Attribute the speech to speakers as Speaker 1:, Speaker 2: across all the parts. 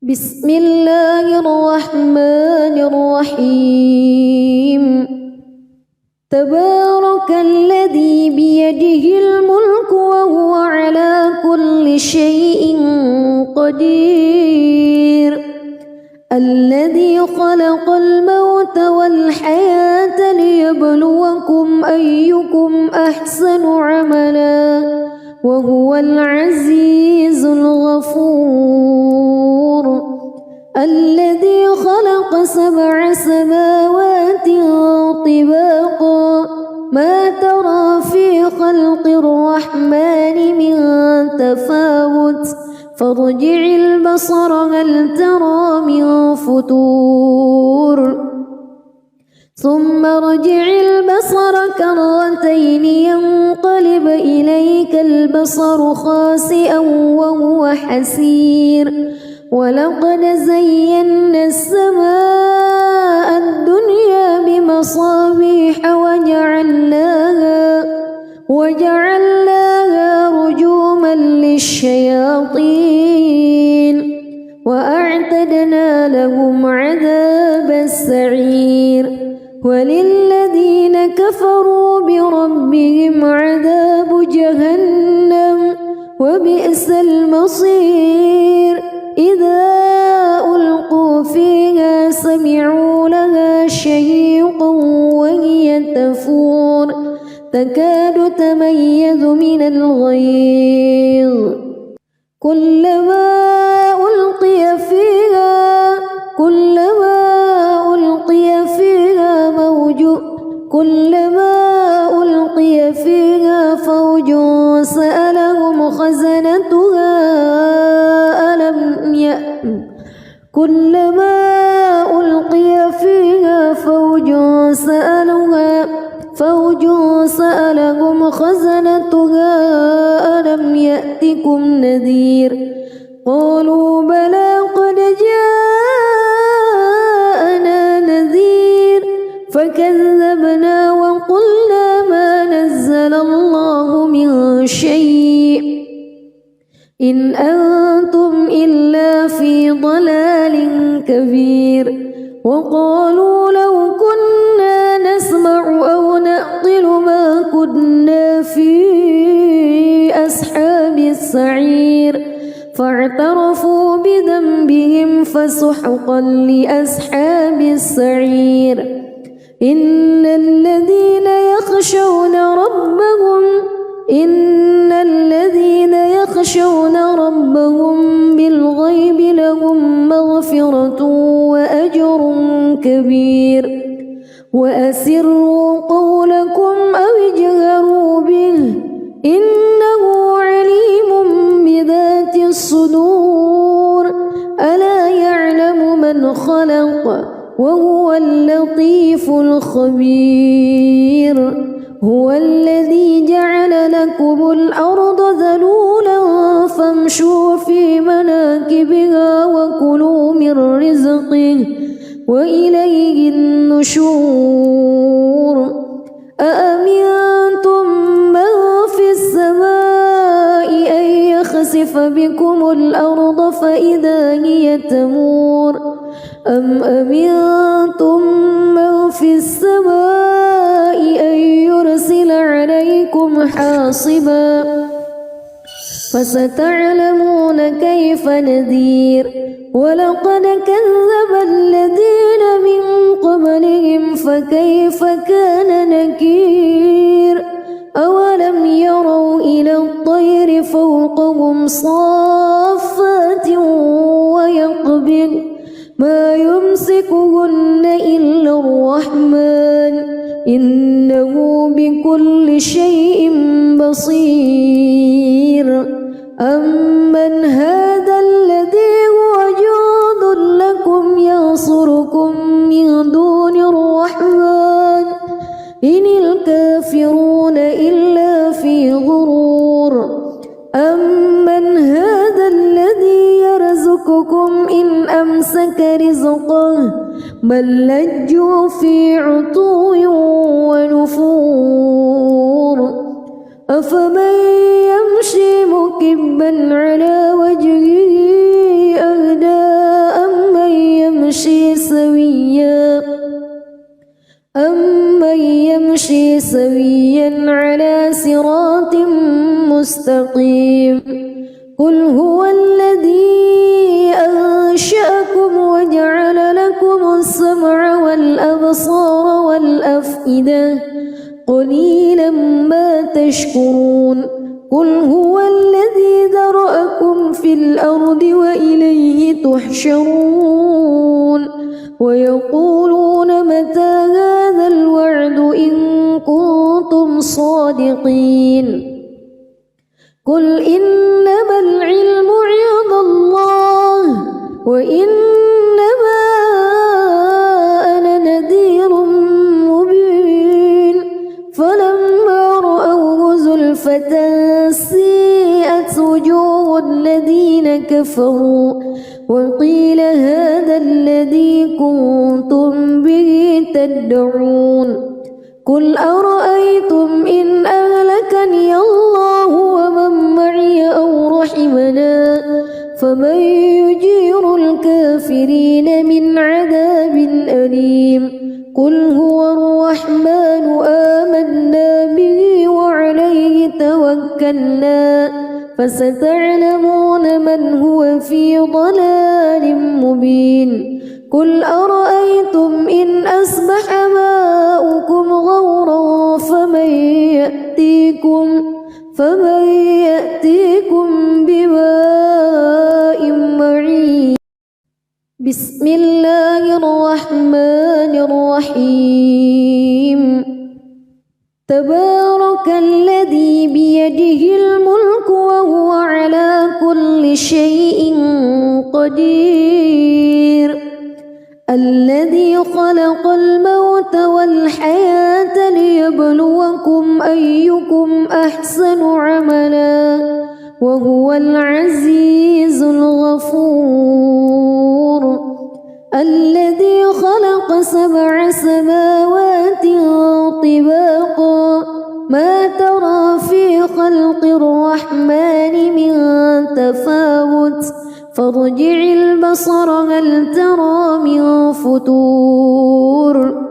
Speaker 1: بسم الله الرحمن الرحيم تبارك الذي بيده الملك وهو على كل شيء قدير الذي خلق الموت والحياة ليبلوكم أيكم أحسن عملا وهو العزيز الغفور الذي خلق 7 سماوات طباقا ما ترى في خلق الرحمن من تفاوت فارجع البصر هل ترى من فتور ثم ارجع البصر كرتين ينقلب إليك البصر خاسئا وهو حسير ولقد زينا السماء الدنيا بمصابيح وجعلناها رجوما للشياطين وأعتدنا لهم عذاب السعير وللذين كفروا بربهم عذاب جهنم وبئس المصير إذا ألقوا فيها سمعوا لها شهيقا وهي تفور تكاد تميز من الغيظ كلما ألقي فيها فوج سألهم خزنتها ألم يأتكم نذير قالوا بلى قد جاءنا نذير فكذبنا وقلنا ما نزل الله من شيء إن أنتم إلا في ضلال كبير وقالوا لو كنا نسمع أو نعقل ما كنا في أصحاب السعير فاعترفوا بذنبهم فسحقا لأصحاب السعير إن الذين يخشون ربهم بالغيب لهم مغفرة وأجر كبير وأسروا قولكم أو اجهروا به إنه عليم بذات الصدور ألا يعلم من خلق وهو اللطيف الخبير هو الذي جعل لكم الأرض ذلولا فامشوا في مناكبها وكلوا من رزقه وإليه النشور أأمنتم من في السماء أن يخسف بكم الأرض فإذا هي تمور أم أمنتم من في السماء أن يرسل عليكم حاصبا فستعلمون كيف نذير ولقد كذب الذين من قبلهم فكيف كان نكير أولم يروا إلى الطير فوقهم صافات ويقبض ما يمسكهن إلا الرحمن إنه بكل شيء بصير أمن هذا الذي هو جند لكم ينصركم من دون الرحمن إن الكافرون إلا في غرور أمن هذا الذي يرزقكم إن أمسك رزقه بل لجوا في عتو ونفور أفمن يمشي مكبا على وجهه أهدى سويا على صراط مستقيم قل هو الذي أنشأكم وجعل لكم السمع والأبصار والأفئدة قليلا ما تشكرون قل هو الذي ذرأكم في الأرض وإليه تحشرون ويقولون متى هذا الوعد إن كنتم صادقين قل إنما العلم عند الله وإنما أنا نذير مبين فلما رأوه زلفة سيئت وجوه الذين كفروا وقيل هذا الذي كنتم به تدعون قل أرأيتم إن أهلكني الله ومن معي أو رحمنا فمن يجير الكافرين من عذاب أليم قل هو الرحمن آمنا به وعليه توكلنا فستعلمون من هو في ضلال مبين قل أرأيتم إن أصبح ماؤكم غورا فمن يأتيكم بماء معين بسم الله الرحمن الرحيم تبارك الذي بيده الملك وهو على كل شيء قدير الذي خلق الموت والحياة ليبلوكم أيكم أحسن عملا وهو العزيز الغفور الذي خلق 7 سماوات طباقا ما ترى في خلق الرحمن من تفاوت فارجع البصر هل ترى من فتور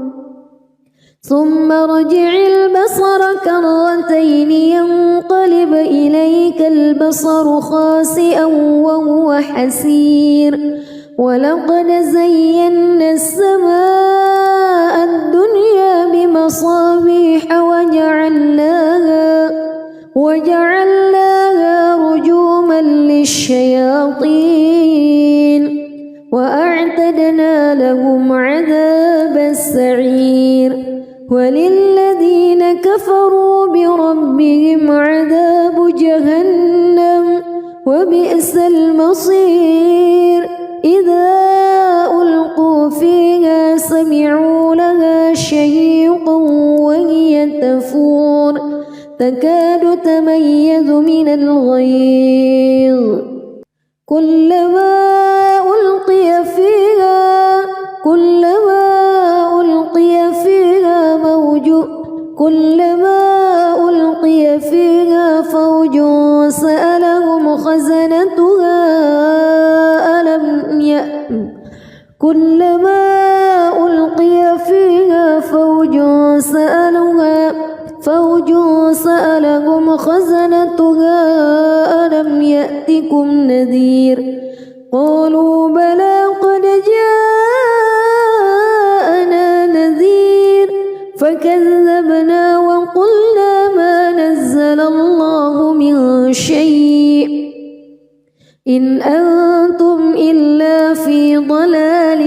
Speaker 1: ثم ارجع البصر كرتين ينقلب إليك البصر خاسئا وهو حسير ولقد زينا السماء الدنيا بمصابيح وجعلناها رجوما للشياطين وأعتدنا لهم عذاب السعير وللذين كفروا بربهم عذاب جهنم وبئس المصير إذا ألقوا فيها سمعوا لها شهيقا وهي تفور تكاد تميز من الغيظ كلما ألقي فيها فوج سألهم خزنتها ألم يأتكم نذير قالوا بلى قد جاءنا نذير فكذبنا وقلنا ما نزل الله من شيء إن أنتم إلا في ضلال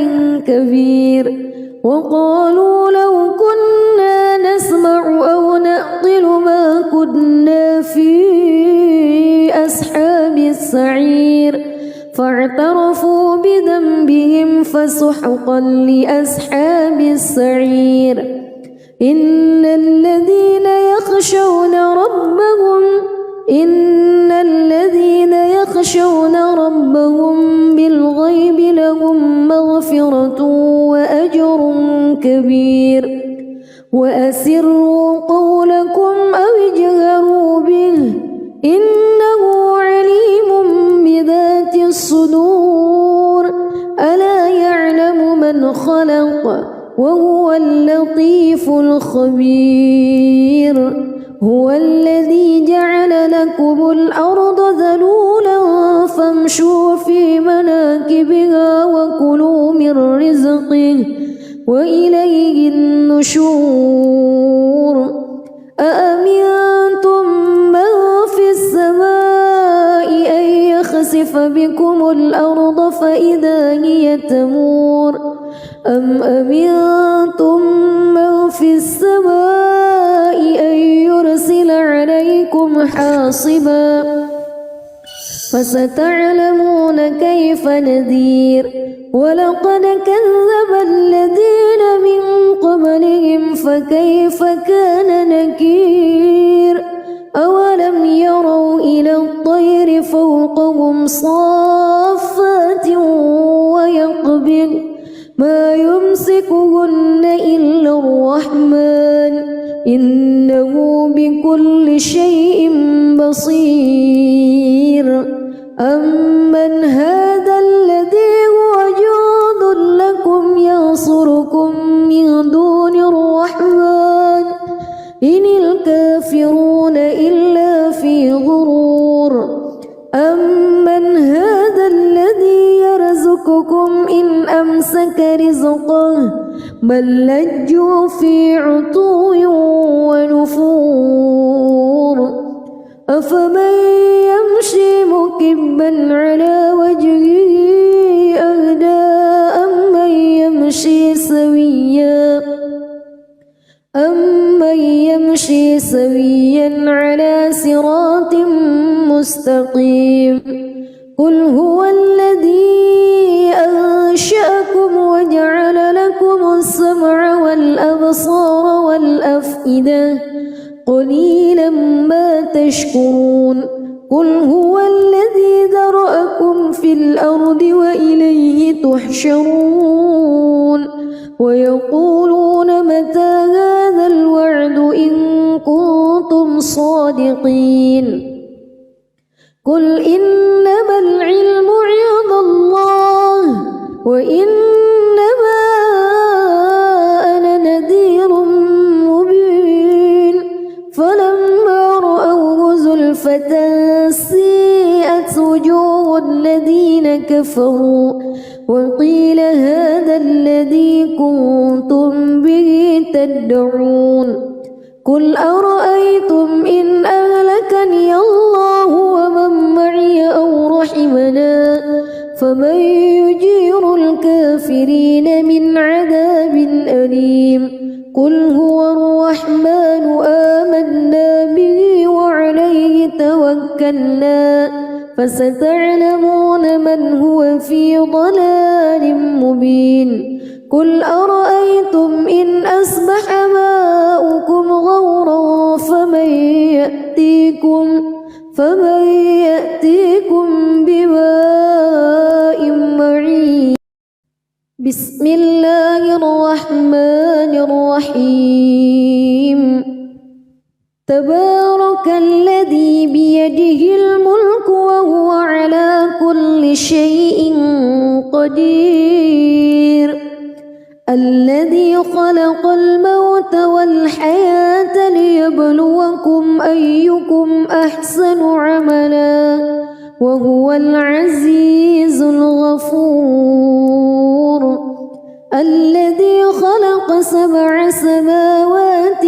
Speaker 1: كبير وقالوا لو كنا نسمع أو نعقل ما كنا في أصحاب السعير فاعترفوا بذنبهم فسحقا لأصحاب السعير إن الذين يخشون ربهم بالغيب لهم مغفرة وأجر كبير وأسروا قولكم أو اجهروا به إنه عليم بذات الصدور ألا يعلم من خلق وهو اللطيف الخبير هو الذي جعل لكم الأرض ذلولا فامشوا في مناكبها وكلوا من رزقه وإليه النشور أأمنتم من في السماء أن يخسف بكم الأرض فإذا هي تمور أم أمنتم من في السماء أن يرسل عليكم حاصبا فستعلمون كيف نذير ولقد كذب الذين من قبلهم فكيف كان نكير أولم يروا إلى الطير فوقهم صافات ويقبض ما يمسكهن إلا الرحمن إنه بكل شيء بصير أمن هذا الذي هو جند لكم ينصركم من دون الرحمن إن الكافرون إلا في غرور أمن هذا الذي يرزقكم إن أمسك رزقه بل لجوا في عتو ونفور أفمن يمشي مكبا على وجهه أهدى أمن يمشي سويا على صراط مستقيم قل هو الذي أنشأكم وجعل لكم السمع والأبصار والأفئدة قليلا ما تشكرون قل هو الذي ذرأكم في الأرض وإليه تحشرون ويقولون متى هذا الوعد إن كنتم صادقين قل إنما العلم عند الله وإنما أنا نذير مبين فلما رأوه زلفة سيئت وجوه الذين كفروا وقيل هذا الذي كنتم به تدعون قل أرأيتم إن أهلكني الله ومن معي أو رحمنا فمن يجير الكافرين من عذاب أليم قل هو الرحمن آمنا به وعليه توكلنا فستعلمون من هو في ضلال مبين قل أرأيتم إن أصبح ماؤكم غورا فمن يأتيكم بماء معين بسم الله الرحمن الرحيم تبارك الذي بيده الملك وهو على كل شيء قدير الذي خلق الموت والحياة ليبلوكم أيكم أحسن عملا وهو العزيز الغفور الذي خلق 7 سماوات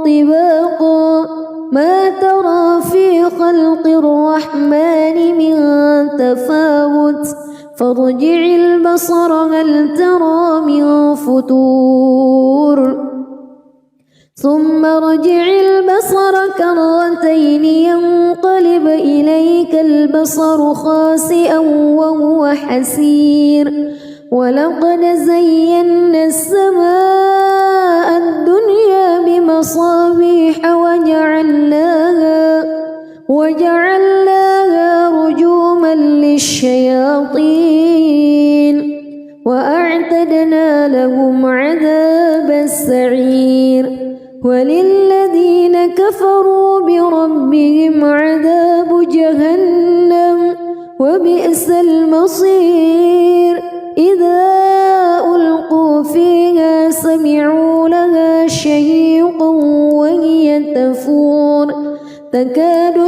Speaker 1: طباقا ما ترى في خلق الرحمن من تفاوت فارجع البصر هل ترى من فتور ثم ارجع البصر كرتين ينقلب إليك البصر خاسئا وهو حسير ولقد زينا السماء الدنيا بمصابيح وجعلناها رجوما للشياطين وأعتدنا لهم عذاب السعير وللذين كفروا بربهم عذاب جهنم وبئس المصير إذا ألقوا فيها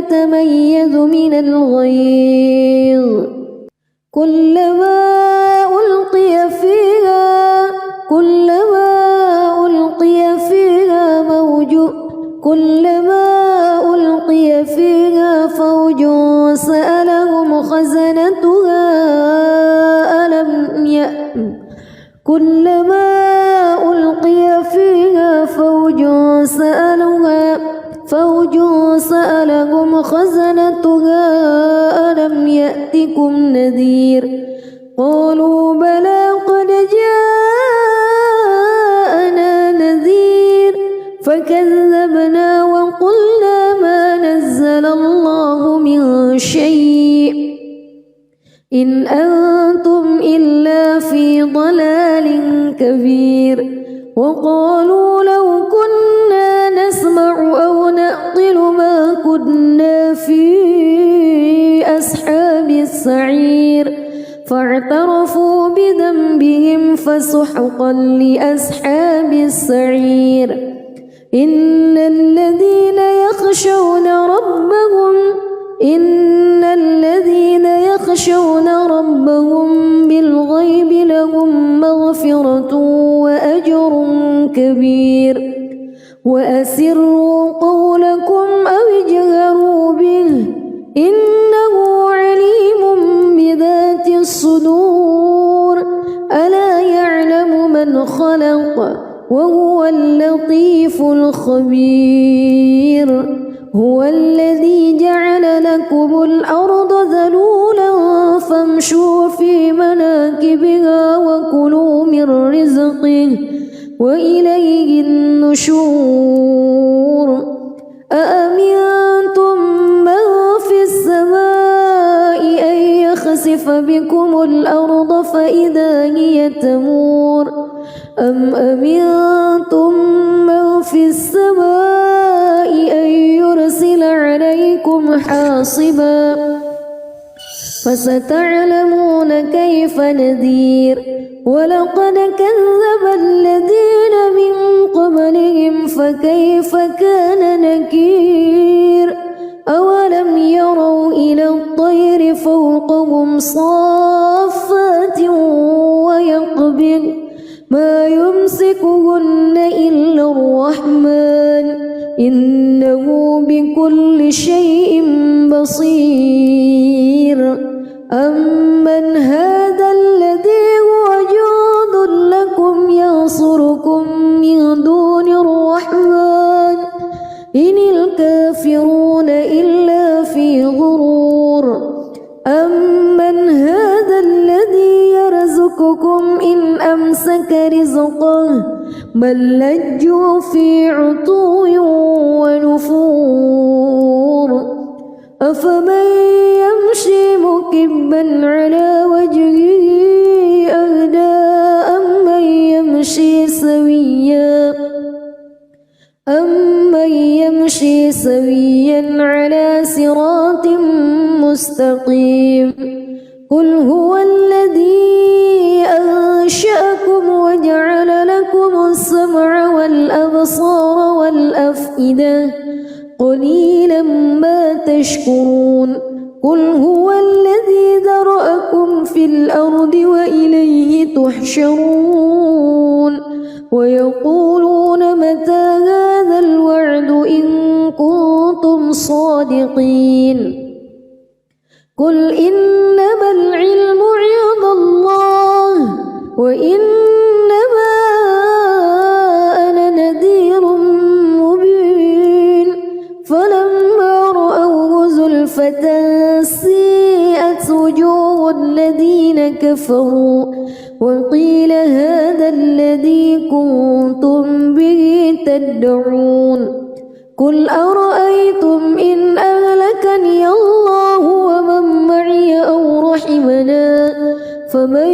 Speaker 1: يتميز من الغيظ كلما ألقي فيها فوج سألهم خزنتها ألم يأتكم نذير قالوا بلى قد جاءنا نذير فكذبنا وقلنا ما نزل الله من شيء إن أنتم إلا في ضلال كبير وقالوا لو كنا نسمع أو نعقل ما كنا في أصحاب السعير فاعترفوا بذنبهم فسحقا لأصحاب السعير إن الذين يخشون ربهم بالغيب لهم مغفرة وأجر كبير وأسروا قولكم أو اجهروا به إنه عليم بذات الصدور ألا يعلم من خلق وهو اللطيف الخبير هو الذي جعل لكم الأرض ذلولا فامشوا في مناكبها وكلوا من رزقه وإليه النشور أأمنتم من في السماء أن يخسف بكم الأرض فإذا هي تمور أم أمنتم من في السماء أن يرسل عليكم حاصبا فستعلمون كيف نذير ولقد كذب الذين من قبلهم فكيف كان نكير أولم يروا إلى الطير فوقهم صافات ويقبض ما يمسكهن إلا الرحمن إنه بكل شيء بصير أمن هذا الذي هو جند لكم ينصركم من دون الرحمن إن الكافرون إلا في غرور أمن هذا الذي يرزقكم إن أمسك رزقه بل لجوا في عتو ونفور أفمن يمشي مكبا على وجهه أهدى أمن يمشي سويا على صراط مستقيم قل هو الذي أنشأكم وجعل لكم السمع والأبصار والأفئدة قليلا ما تشكرون قل هو الذي ذرأكم في الأرض وإليه تحشرون ويقولون متى هذا الوعد إن كنتم صادقين قل إنما العلم عند الله وإنما أنا نذير مبين فلما رأوه زلفة سيئت وجوه الذين كفروا وقيل هذا الذي كنتم به تدعون قل أرأيتم إن أهلكني الله ومن معي أو رحمنا فمن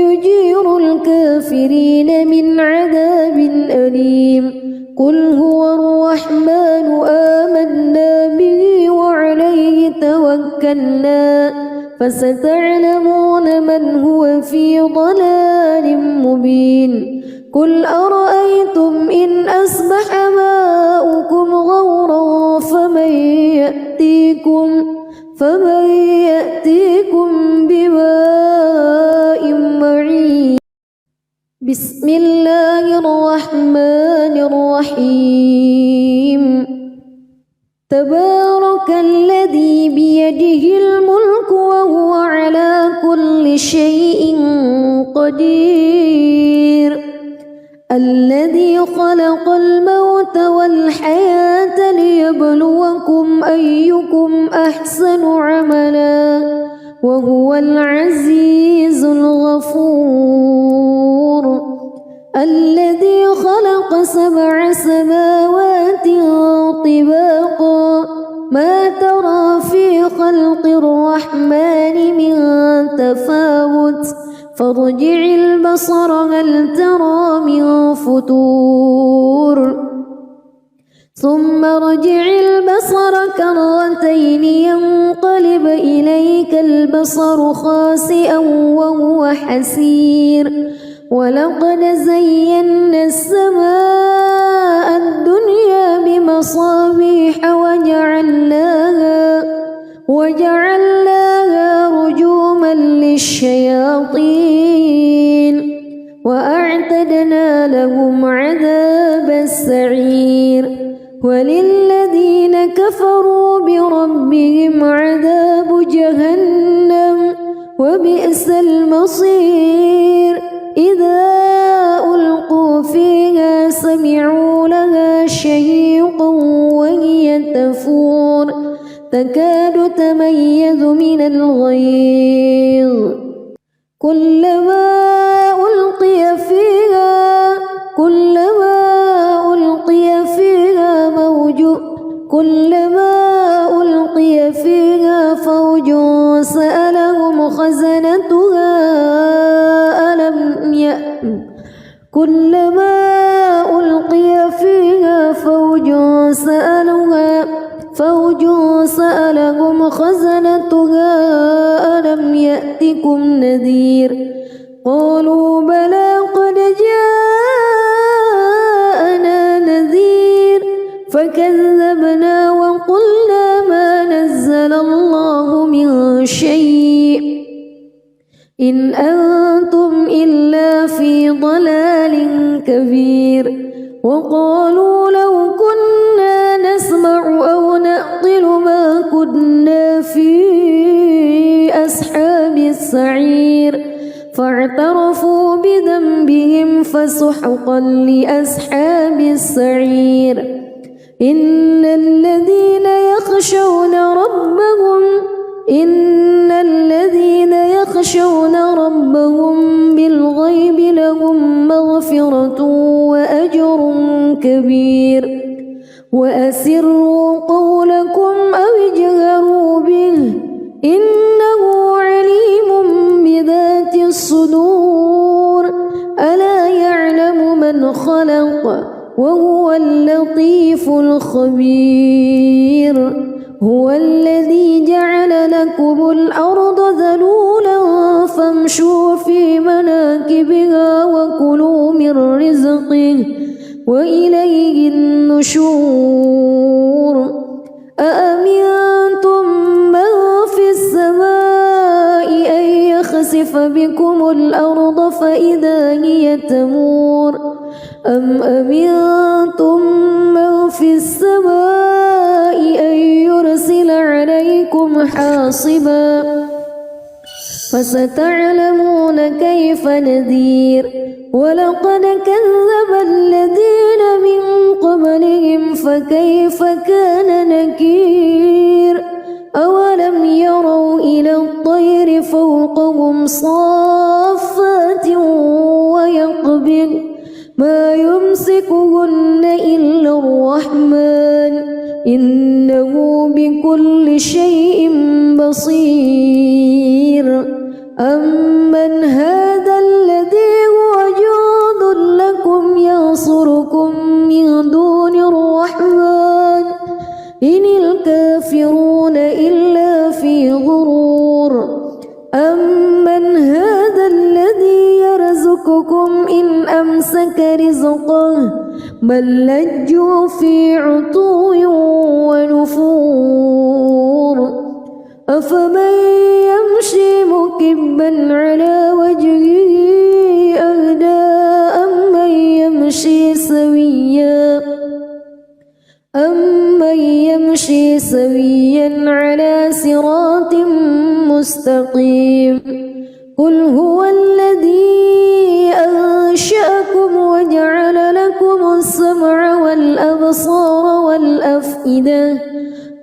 Speaker 1: يجير الكافرين من عذاب أليم قل هو الرحمن آمنا به وعليه توكلنا فستعلمون من هو في ضلال مبين قل أرأيتم إن أصبح ماؤكم غورا فمن يأتيكم بماء معين. بسم الله الرحمن الرحيم. تبارك الذي بيده الملك وهو على كل شيء قدير. الذي خلق الموت والحياة ليبلوكم أيكم أحسن عملا وهو العزيز الغفور. الذي خلق 7 سماوات طباقا ما ترى في خلق الرحمن من تفاوت فارجع البصر هل ترى من فتور ثم ارجع البصر كرتين ينقلب إليك البصر خاسئا وهو حسير. ولقد زينا السماء الدنيا بمصابيح وجعلناها رجوما للشياطين وأعتدنا لهم عذاب السعير. وللذين كفروا بربهم عذاب جهنم وبئس المصير. إذا ألقوا فيها سمعوا لها شهيقا وهي تفور تكاد تميز من الغيظ. كلما ألقي فيها فوج سألهم خزنتها ألم يأتكم نذير. قالوا بلى قد جاءنا نذير فكذبنا وقلنا ما نزل الله من شيء إن أنتم إلا في ضلال كبير. وقالوا لو كنا نسمع أو نعقل ما كنا في أصحاب السعير فاعترفوا بذنبهم فسحقا لأصحاب السعير. إن الذين يخشون ربهم بالغيب لهم مغفرة وأجر كبير. وأسروا قولكم أو اجهروا به إنه عليم بذات الصدور. ألا يعلم من خلق وهو اللطيف الخبير. هو الذي جعل لكم الأرض ذلولا فامشوا في مناكبها وكلوا من رزقه وإليه النشور. أأمنتم من في السماء أن يخسف بكم الأرض فإذا هي تمور أم أمنتم من في السماء أن يرسل عليكم حاصبا فستعلمون كيف نذير. ولقد كذب الذين من قبلهم فكيف كان نكير. أولم يروا إلى الطير فوقهم صافات ويقبض ما يمسكهن إلا الرحمن إنه بكل شيء بصير. أمن هذا الذي هو جند لكم ينصركم من دون الرحمن إن الكافرون إلا في غرور. أمن هذا الذي يرزقكم إن أمسك رزقه بل لجوا في عتو ونفور أفمن يمشي مكبا على وجهه أهدى أمن يمشي سويا على صراط مستقيم قل هو الذي أنشأكم وجعل لكم السمع والأبصار والأفئدة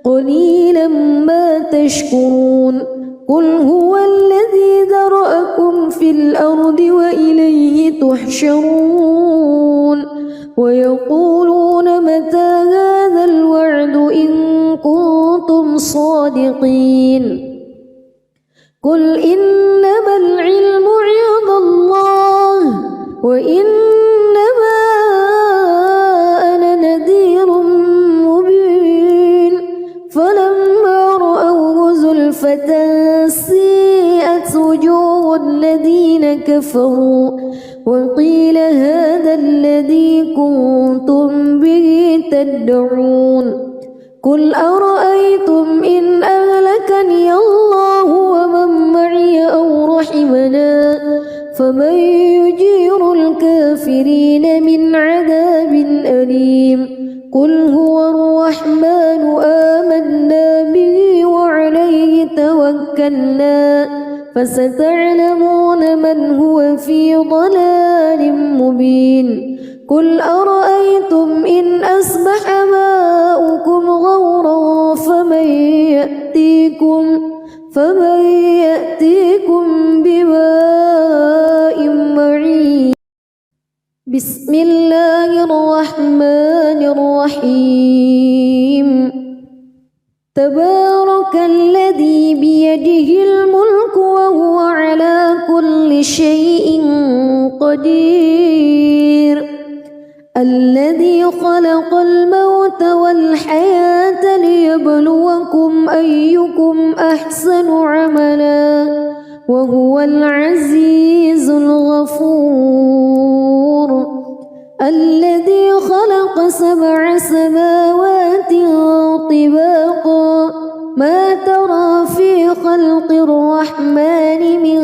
Speaker 1: قليلا ما تشكرون قل هو الذي ذرأكم في الأرض وإليه تحشرون ويقولون متى هذا الوعد إن كنتم صادقين قل إنما العلم عند الله وإنما أنا نذير مبين فلما رأوه زلفة سيئت وجوه الذين كفروا وقيل هذا الذي كنتم به تدعون قل أرأيتم إن أهلكني الله ومن معي أو رحمنا فمن يجير الكافرين من عذاب أليم قل هو الرحمن آمنا به وعليه توكلنا فستعلمون من هو في ضلال مبين قل أرأيتم إن أصبح ماؤكم غورا فمن يأتيكم بماء معين بسم الله الرحمن الرحيم تبارك الذي بيده الملك وهو على كل شيء قدير الذي خلق الموت والحياة ليبلوكم أيكم أحسن عملا وهو العزيز الغفور الذي خلق 7 سماوات طباقا ما ترى في خلق الرحمن من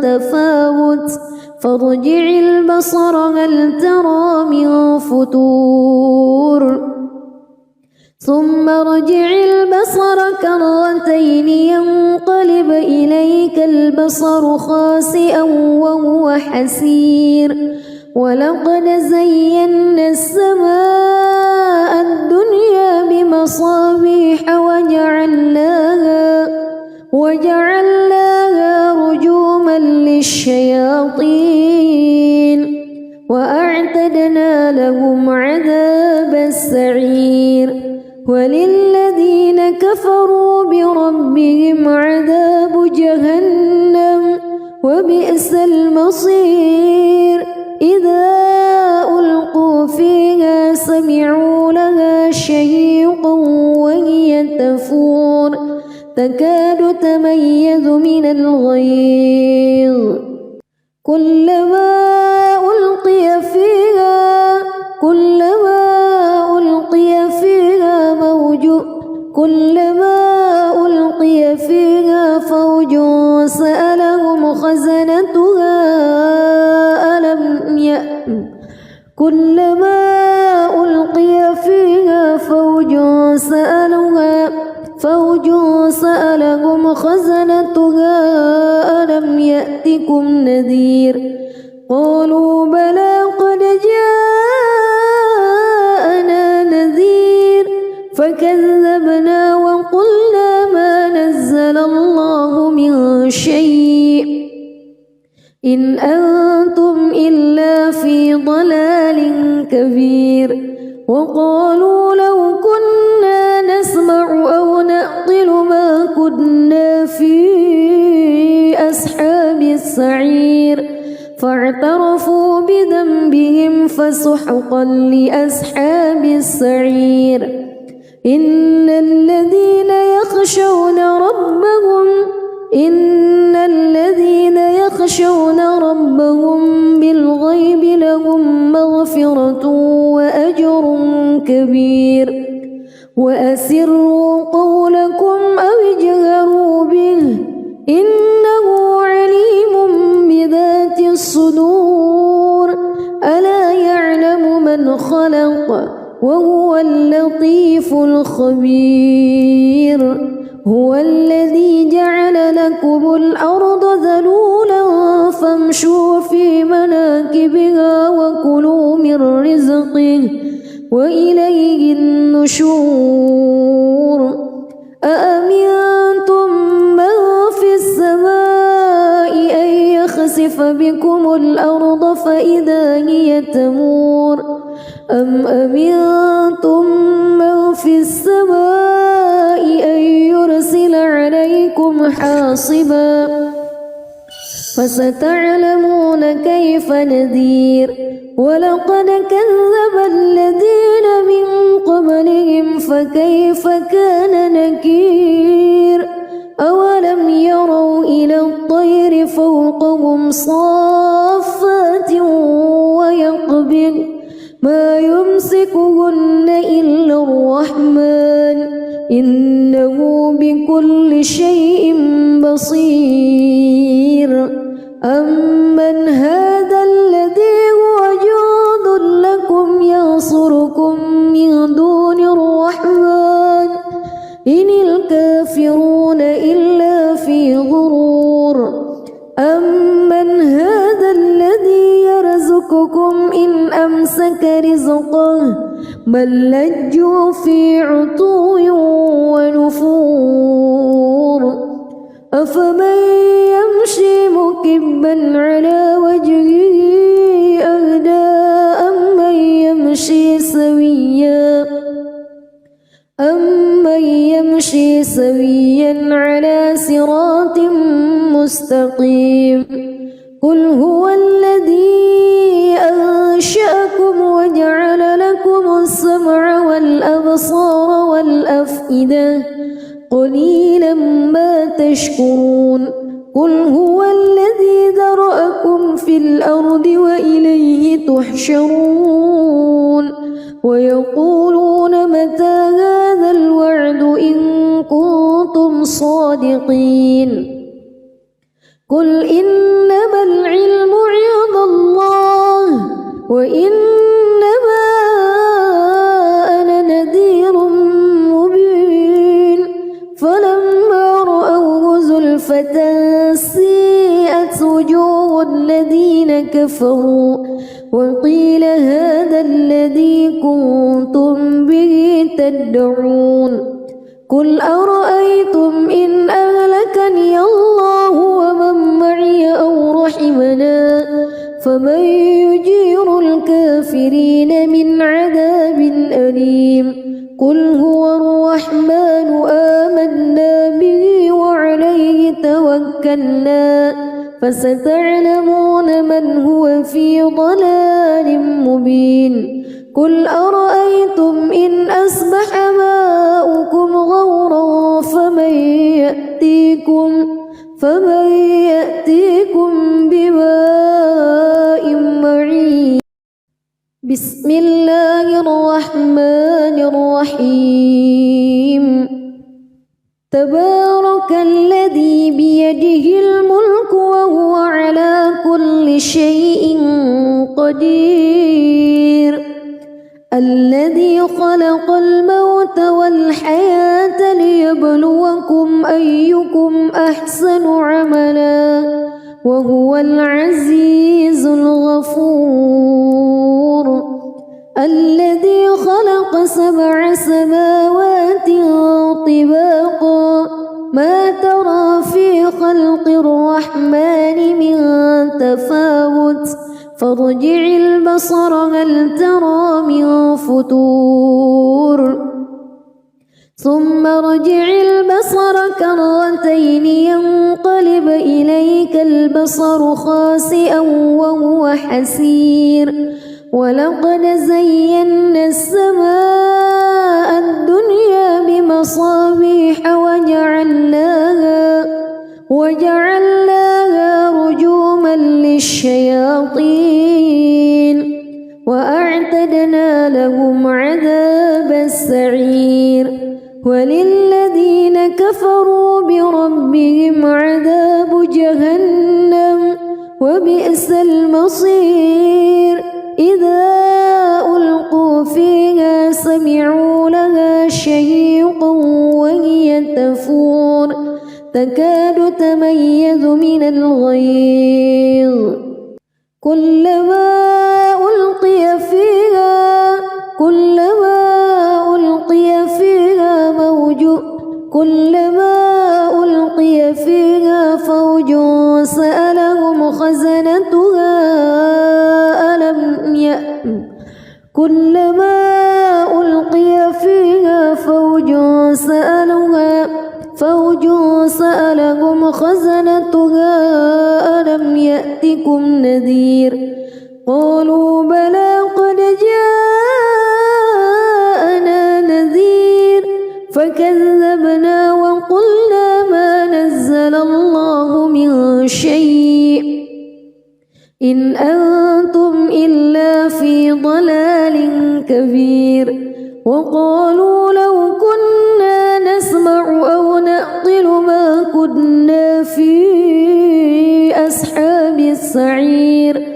Speaker 1: تفاوت فارجع البصر هل ترى من فتور ثم ارجع البصر كرتين ينقلب إليك البصر خاسئا وهو حسير ولقد زينا السماء الدنيا بمصابيح وجعلناها رجوما للشياطين وأعتدنا لهم عذاب السعير وللذين كفروا بربهم عذاب جهنم وبئس المصير إذا ألقوا فيها سمعوا لها شهيقا وهي تفور تكاد تميز من الغيظ كلما ألقي فيها فوج سألهم خزنتها ألم يأتكم نذير قالوا بلى قد جاءنا نذير فكذبنا وقلنا ما نزل الله من شيء إن أنتم إلا في ضلال كبير وقالوا لو كنا نسمع أو نعقل ما كنا في أصحاب السعير فاعترفوا بذنبهم فسحقا لأصحاب السعير إن الذين يخشون ربهم بالغيب لهم مغفرة وأجر كبير وأسروا قولكم أو اجهروا به إنه عليم بذات الصدور ألا يعلم من خلق وهو اللطيف الخبير هو الذي جعل لكم الأرض ذلولا فامشوا في مناكبها وكلوا من رزقه وإليه النشور أأمنتم من في السماء أن يخسف بكم الأرض فإذا هي تمور أم أمنتم من في السماء أن يرسل عليكم حاصبا فستعلمون كيف نذير ولقد كذب الذين من قبلهم فكيف كان نكير أولم يروا إلى الطير فوقهم صافات ويقبض ما يمسكهن إلا الرحمن إنه بكل شيء بصير أمن هذا الذي هو جند لكم ينصركم من دون الرحمن إن الكافرون إلا في غرور أمن هذا الذي يرزقكم إن أمسك رزقه بل لجوا في عتو ونفور أفمن يمشي مكبا على وجهه أهدى أمن يمشي سويا على صراط مستقيم قل هو الذي أنشأكم وجعل لكم السمع والأبصار والأفئدة قليلا ما تشكرون قل هو الذي ذرأكم في الأرض وإليه تحشرون ويقولون متى هذا الوعد إن كنتم صادقين قل إنما العلم عند الله وإنما أنا نذير مبين فلما رأوه زلفة سيئت وجوه الذين كفروا وقيل هذا الذي كنتم به تدعون قل أرأيتم إن أهلكني الله ومن معي أو رحمنا فمن يجير الكافرين من عذاب أليم قل هو الرحمن آمنا به وعليه توكلنا فستعلمون من هو في ضلال مبين قل أرأيتم إن أصبح ماؤكم غورا فمن يأتيكم بماء معين بسم الله الرحمن الرحيم تبارك الذي بيده الملك وهو على كل شيء قدير الذي خلق الموت والحياة ليبلوكم أيكم أحسن عملا وهو العزيز الغفور الذي خلق 7 سماوات طباقا ما ترى في خلق الرحمن من تفاوت فارجع البصر هل ترى من فتور ثم ارجع البصر كرتين ينقلب إليك البصر خاسئا وهو حسير ولقد زينا السماء الدنيا بمصابيح وجعلناها رجوما للشياطين وأعتدنا أعتدنا لهم عذاب السعير وللذين كفروا بربهم عذاب جهنم وبئس المصير إذا ألقوا فيها سمعوا لها شهيقا وهي تفور تكاد تميز من الغيظ كلما ألقي فيها فوج سألهم خزنتها ألم يأتكم نذير قالوا بلى قد جاءنا نذير فكذبنا وقلنا ما نزل الله من شيء إن أنتم إلا في ضلال كبير وقالوا لو كنا نسمع أو نعقل ما كنا في أصحاب السعير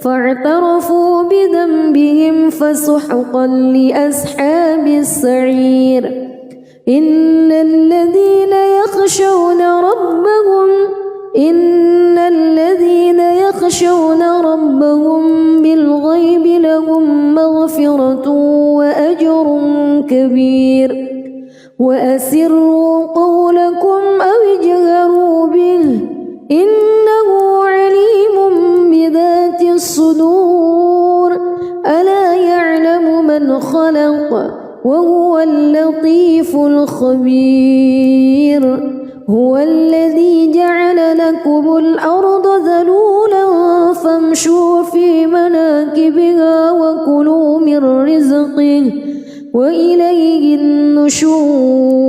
Speaker 1: فاعترفوا بذنبهم فسحقا لأصحاب السعير إن الذين يخشون ربهم بالغيب لهم مغفرة وأجر كبير وأسروا قولكم أو اجهروا به إنه عليم بذات الصدور ألا يعلم من خلق وهو اللطيف الخبير هو الذي جعل لكم الأرض ذلولا فامشوا في مناكبها وكلوا من رزقه وإليه النشور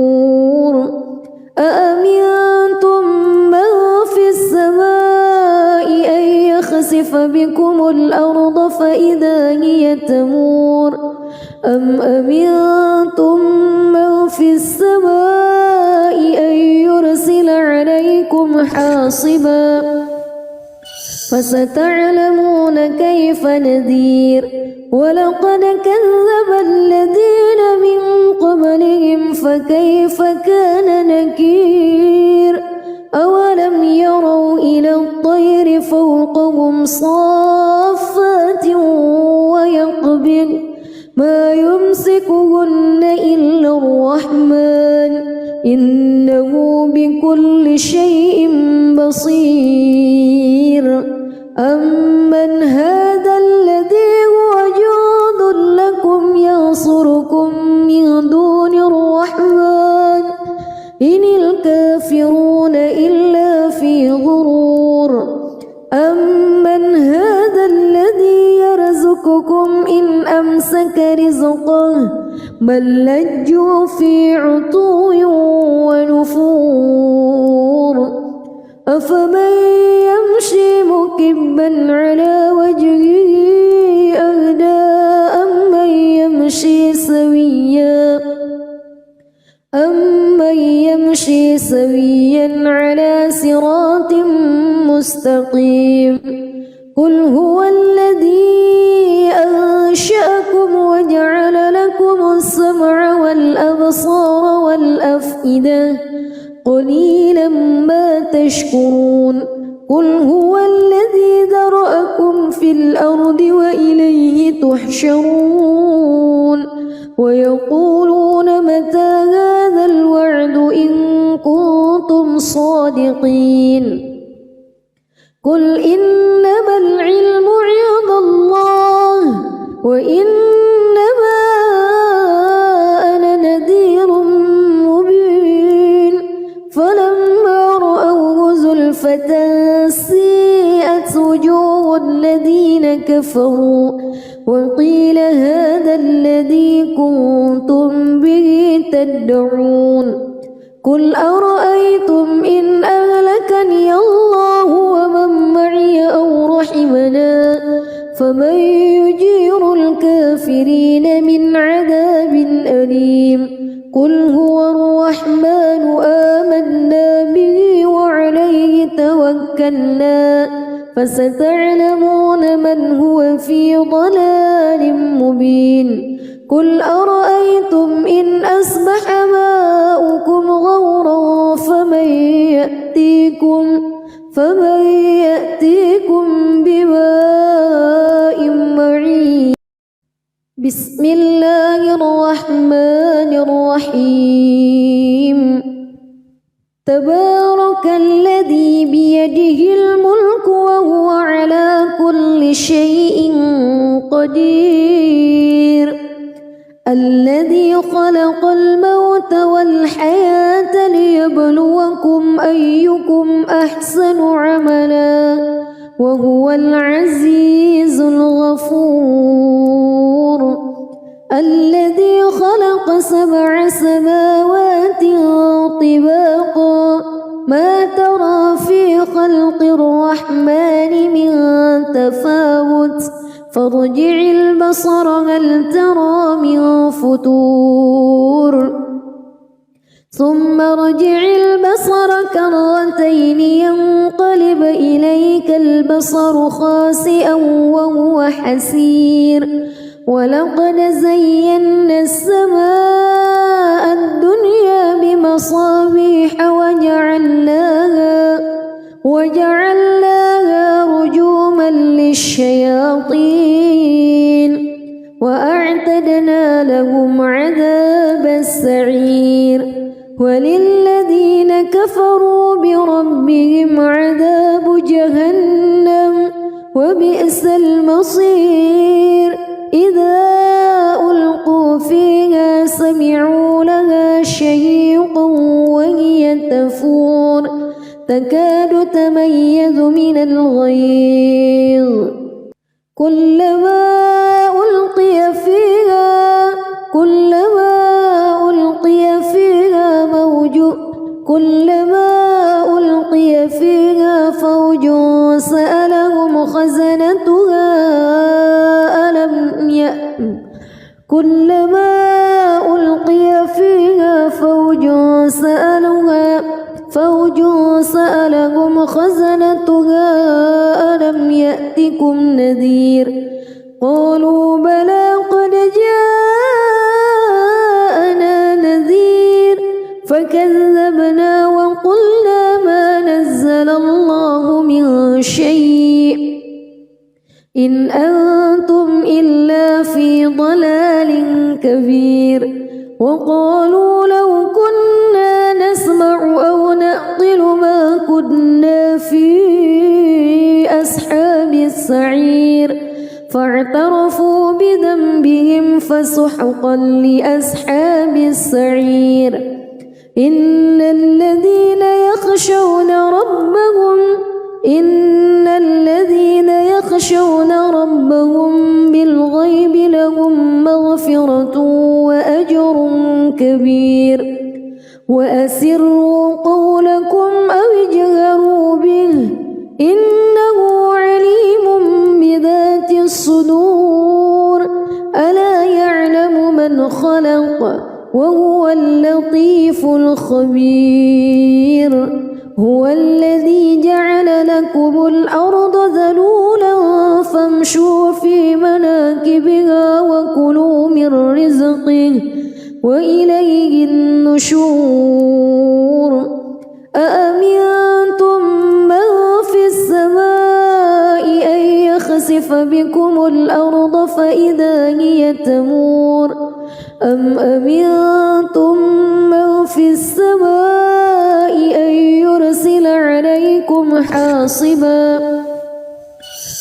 Speaker 1: أأمنتم من في السماء أن يخسف بكم الأرض فإذا هي تمور أم أمنتم من في السماء أن يرسل عليكم حاصبا فستعلمون كيف نذير ولقد كذب الذين من قبلهم فكيف كان نكير أولم يروا إلى الطير فوقهم صافات ويقبض ما يمسكهن إلا الرحمن إنه بكل شيء بصير أمن هذا الذي هو جند لكم ينصركم من دون الرحمن إن الكافرون إلا في غرور أمن هذا الذي يرزقكم إن أمسك رزقه بل لجوا في عتو ونفور أفمن يمشي مكبا على وجهه أهدى أمن يمشي سويا على صراط مستقيم قل هو الذي أنشأكم وجعل لكم السمع والأبصار والأفئدة قليلا ما تشكرون قل هو الذي ذرأكم في الأرض وإليه تحشرون ويقولون متى هذا الوعد إن كنتم صادقين قل إنما العلم عند الله وإنما أنا نذير مبين فلما رأوه زلفة سيئت وجوه الذين كفروا وقيل هذا الذي كنتم به تدعون قل أرأيتم إن أهلكني الله ومن معي أو رحمنا فمن يجير الكافرين من عذاب أليم قل هو الرحمن آمنا به وعليه توكلنا فستعلمون من هو في ضلال مبين قل أرأيتم إن أصبح ماؤكم غورا فمن يأتيكم بماء معين بسم الله الرحمن الرحيم تبارك الذي بيده الملك وهو على كل شيء قدير الذي خلق الموت والحياة ليبلوكم أيكم أحسن عملا وهو العزيز الغفور الذي خلق 7 سماوات طباقا ما ترى في خلق الرحمن من تفاوت فارجع البصر هل ترى من فطور ثم ارجع البصر كرتين ينقلب إليك البصر خاسئا وهو حسير ولقد زينا السماء الدنيا بمصابيح وجعلناها رجوما للشياطين وأعتدنا لهم عذاب السعير وللذين كفروا بربهم عذاب جهنم وبئس المصير إذا ألقوا فيها سمعوا لها شهيقا وهي تفور تكاد تميز من الغيظ كلما ألقي فيها فوج سألهم خزنتها كلما ألقي فيها فوج سألهم خزنتها ألم يأتكم نذير قالوا بلى قد جاءنا نذير فكذبنا وقلنا ما نزل الله من شيء إن أنتم إلا في ضلال كبير وقالوا لو كنا نسمع أو نعقل ما كنا في أصحاب السعير فاعترفوا بذنبهم فسحقا لأصحاب السعير إن الذين يخشون ربهم بالغيب لهم مغفرة وأجر كبير وأسروا قولكم أو اجهروا به إنه عليم بذات الصدور ألا يعلم من خلق وهو اللطيف الخبير هو الذي جعل لكم الأرض ذلولا فامشوا في مناكبها وكلوا من رزقه وإليه النشور أأمنتم من في السماء أن يخسف بكم الأرض فإذا هي تمور أم أمنتم من في السماء أن يرسل عليكم حاصبا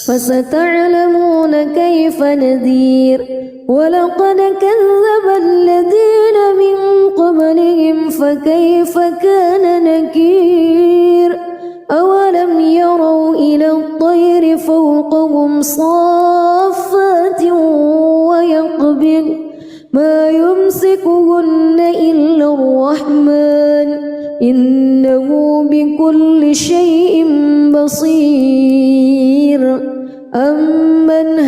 Speaker 1: فستعلمون كيف نذير ولقد كذب الذين من قبلهم فكيف كان نكير أولم يروا إلى الطير فوقهم صافات ويقبض ما يمسكهن إلا الرحمن إنه بكل شيء بصير أمن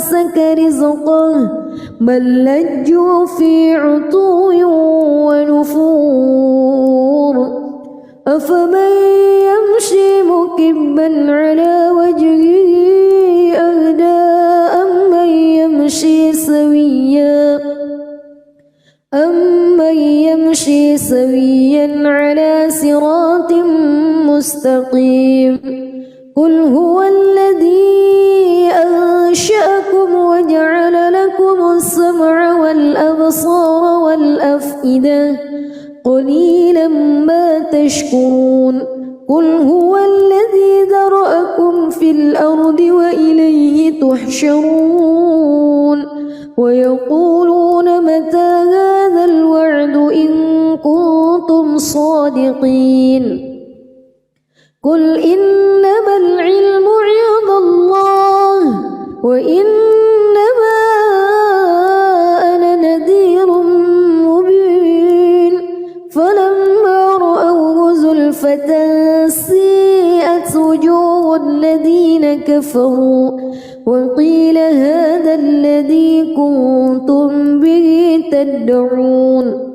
Speaker 1: أمسك رزقه بل لجوا في عتو ونفور أفمن يمشي مكبا على وجهه أهدى أمن يمشي سويا على صراط مستقيم قل هو الذي أنشأكم وجعل لكم السمع والأبصار والأفئدة قليلا ما تشكرون قل هو الذي ذرأكم في الأرض وإليه تحشرون ويقولون متى هذا الوعد إن كنتم صادقين قل إنما العلم عند الله وإنما أنا نذير مبين فلما رأوه زلفة سيئت وجوه الذين كفروا وقيل هذا الذي كنتم به تدعون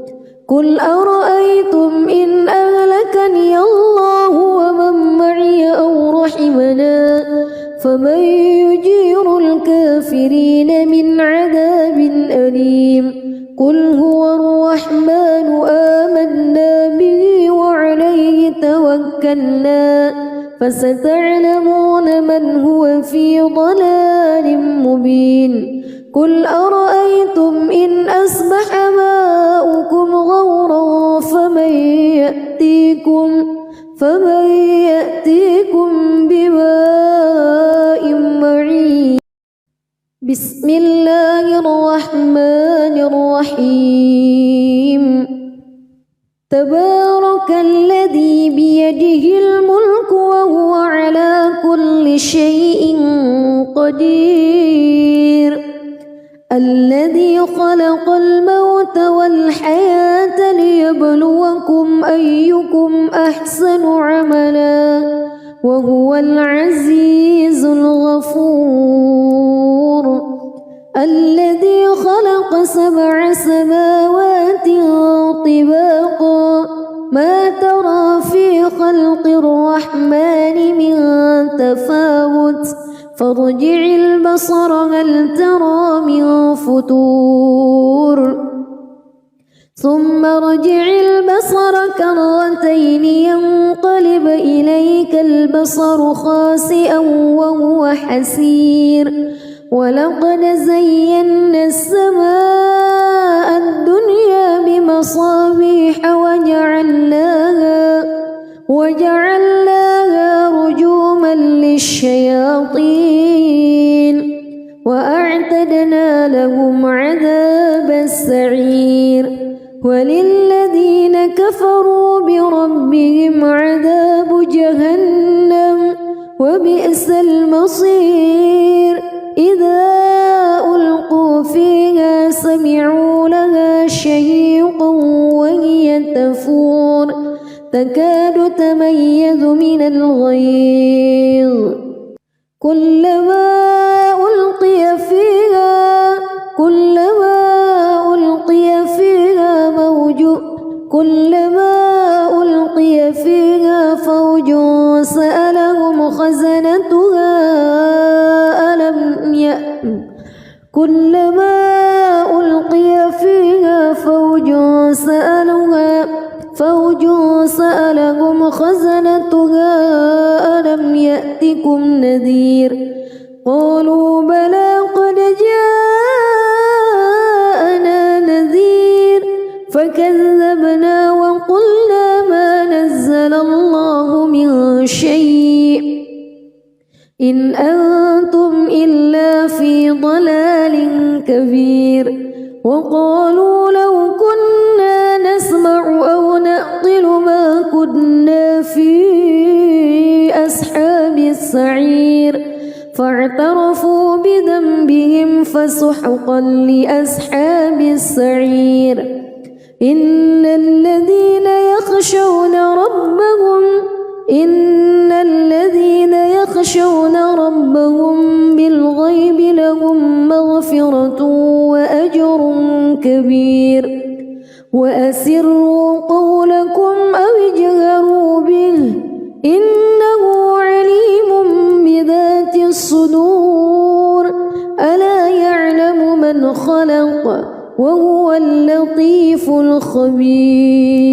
Speaker 1: قل أرأيتم إن أهلكني الله ومن معي أو رحمنا فمن يجير الكافرين من عذاب أليم قل هو الرحمن آمنا به وعليه توكلنا فستعلمون من هو في ضلال مبين قل أرأيتم إن أصبح ماؤكم غورا فمن يأتيكم بماء معين بسم الله الرحمن الرحيم تبارك الذي بيده الملك وهو على كل شيء قدير الذي خلق الموت والحياة ليبلوكم أيكم أحسن عملا وهو العزيز الغفور الذي خلق 7 سماوات طباقا ما ترى في خلق الرحمن من تفاوت فارجع البصر هل ترى من فتور ثم ارجع البصر كرتين ينقلب إليك البصر خاسئا وهو حسير ولقد زينا السماء الدنيا بمصابيح وجعلناها رجوما للشياطين وأعتدنا لهم عذاب السعير وللذين كفروا بربهم عذاب جهنم وبئس المصير إذا ألقوا فيها سمعوا لها شهيقا وهي تفور تكاد تميز من الغيظ كلما ألقي فيها فوج سألهم خزنتها كلما ألقي فيها فوج سألهم خزنتها ألم يأتكم نذير قالوا بلى قد جاءنا نذير فكذبنا وقلنا ما نزل الله من شيء إن أنتم إلا في ضلال كبير وقالوا لو كنا نسمع أو نعقل ما كنا في أصحاب السعير فاعترفوا بذنبهم فسحقا لأصحاب السعير إن الذين يخشون ربهم بالغيب لهم كبير وأسروا قولكم أو اجهروا به إنه عليم بذات الصدور ألا يعلم من خلق وهو اللطيف الخبير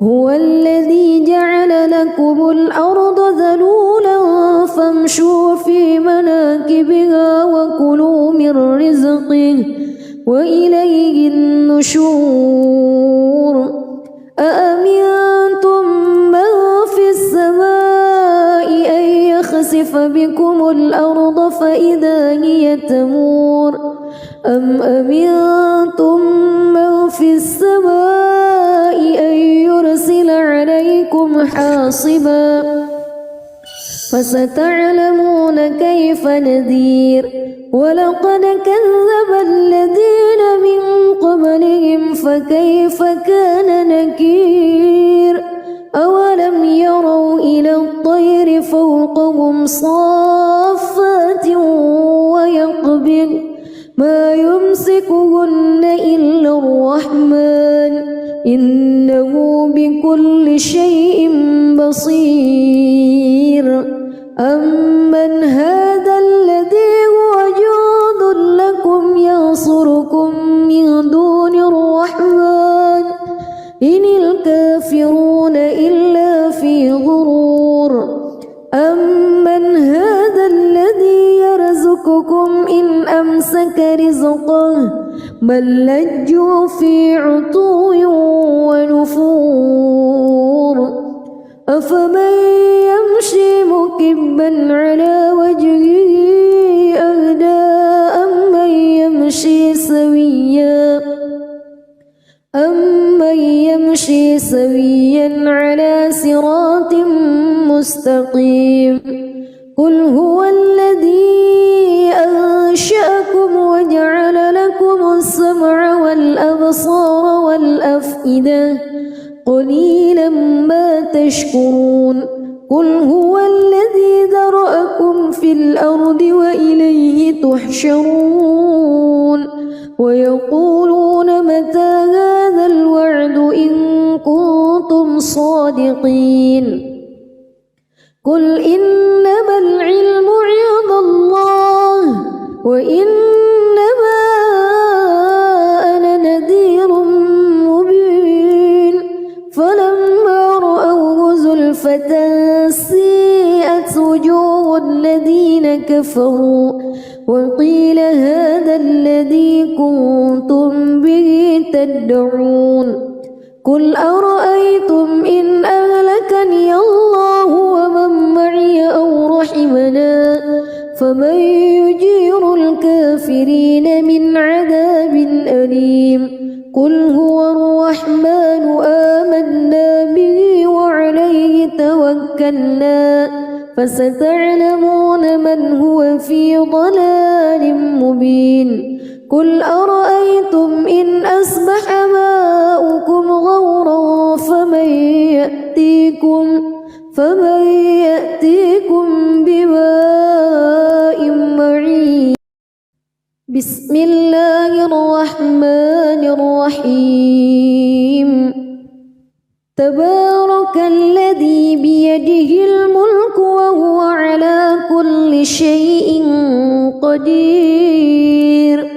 Speaker 1: هو الذي جعل لكم الأرض ذلولا فامشوا في مناكبها وكلوا من رزقه وإليه النشور أأمنتم من في السماء أن يخسف بكم الأرض فإذا هي تمور أم أمنتم من في السماء أن يرسل عليكم حاصبا فستعلمون كيف نذير ولقد كذب الذين من قبلهم فكيف كان نكير أولم يروا إلى الطير فوقهم صافات ويقبض ما يمسكهن إلا الرحمن إنه بكل شيء بصير أمن هذا الذي هو جند لكم ينصركم من دون الرحمن إن الكافرون إلا في غرور أمن هذا الذي يرزقكم إن أمسك رزقه بل لجوا في عتو ونفور أفمن يمشي مكبا على وجهه أهدى أمن يمشي سويا على صراط مستقيم قل هو الذي أنشأكم وجعل لكم السمع والأبصار والأفئدة قليلا ما تشكرون قل هو الذي ذرأكم في الأرض وإليه تحشرون ويقولون متى هذا الوعد إن كنتم صادقين قل إنما العلم عند الله وإنما أنا نذير مبين فلما رأوه زلفة سيئت وجوه الذين كفروا وقيل هذا الذي كنتم به تدعون قل أرأيتم إن أهلكني الله ومن معي أو رحمنا فمن يجير الكافرين من عذاب أليم قل هو الرحمن آمنا به وعليه توكلنا فستعلمون من هو في ضلال مبين قل أرأيتم إن أصبح ماؤكم غورا فمن يأتيكم بماء معين بسم الله الرحمن الرحيم تبارك الذي بيده الملك وهو على كل شيء قدير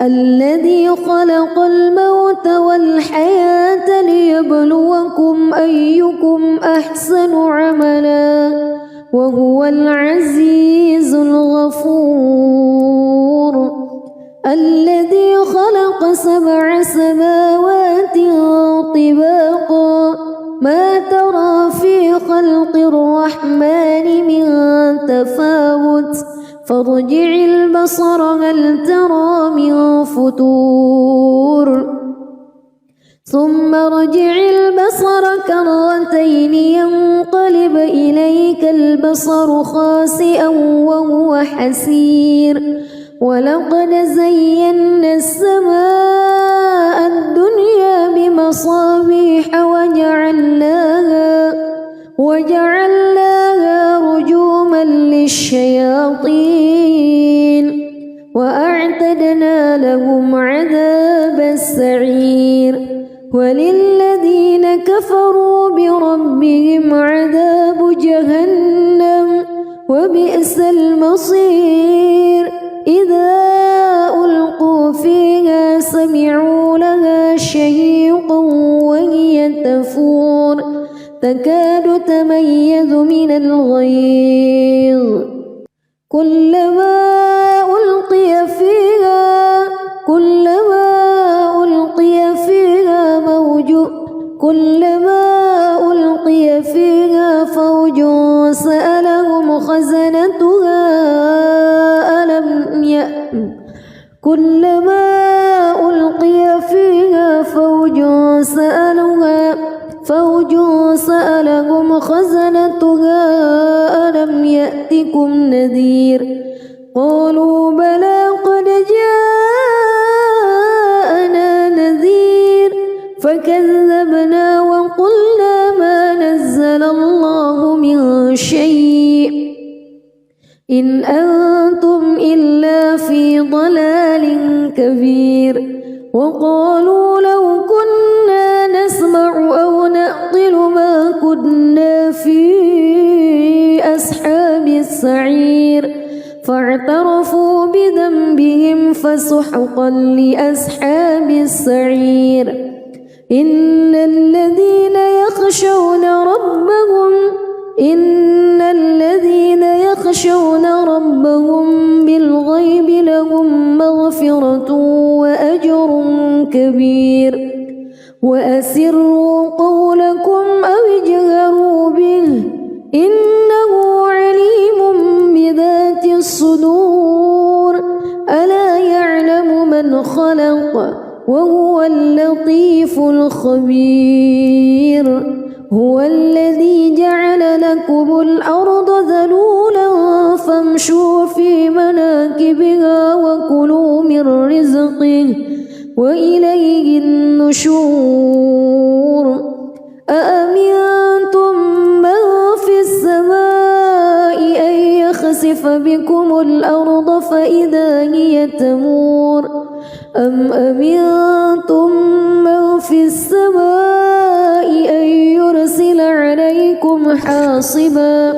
Speaker 1: الذي خلق الموت والحياة ليبلوكم أيكم أحسن عملا وهو العزيز الغفور الذي خلق 7 سماوات طباقا ما ترى في خلق الرحمن من تفاوت فارجع البصر هل ترى من فتور ثم ارجع البصر كرتين ينقلب إليك البصر خاسئا وهو حسير ولقد زينا السماء الدنيا بمصابيح وجعلناها رجوما للشياطين وأعتدنا لهم عذاب وبئس المصير إذا ألقوا فيها سمعوا لها شهيقا وهي تفور تكاد تميز من الغيظ كلما ألقي فيها فوج سألهم خزنتها ألم يأتكم نذير قالوا بلى قد جاءنا نذير فكذبنا وقلنا ما نزل الله من شيء إن أنتم إلا في ضلال كبير وقالوا لو كنا نسمع أو نعقل ما كنا في أصحاب السعير فاعترفوا بذنبهم فسحقا لأصحاب السعير إن الذين يخشون ربهم بالغيب لهم مغفرة وأجر كبير وأسروا قولكم أو اجهروا به إنه عليم بذات الصدور ألا يعلم من خلق وهو اللطيف الخبير هو الذي جعل لكم الأرض ذلولا فامشوا في مناكبها وكلوا من رزقه وإليه النشور أأمنتم من في السماء أن يخسف بكم الأرض فإذا هي تمور أم أمنتم من في السماء أن يرسل عليكم حاصبا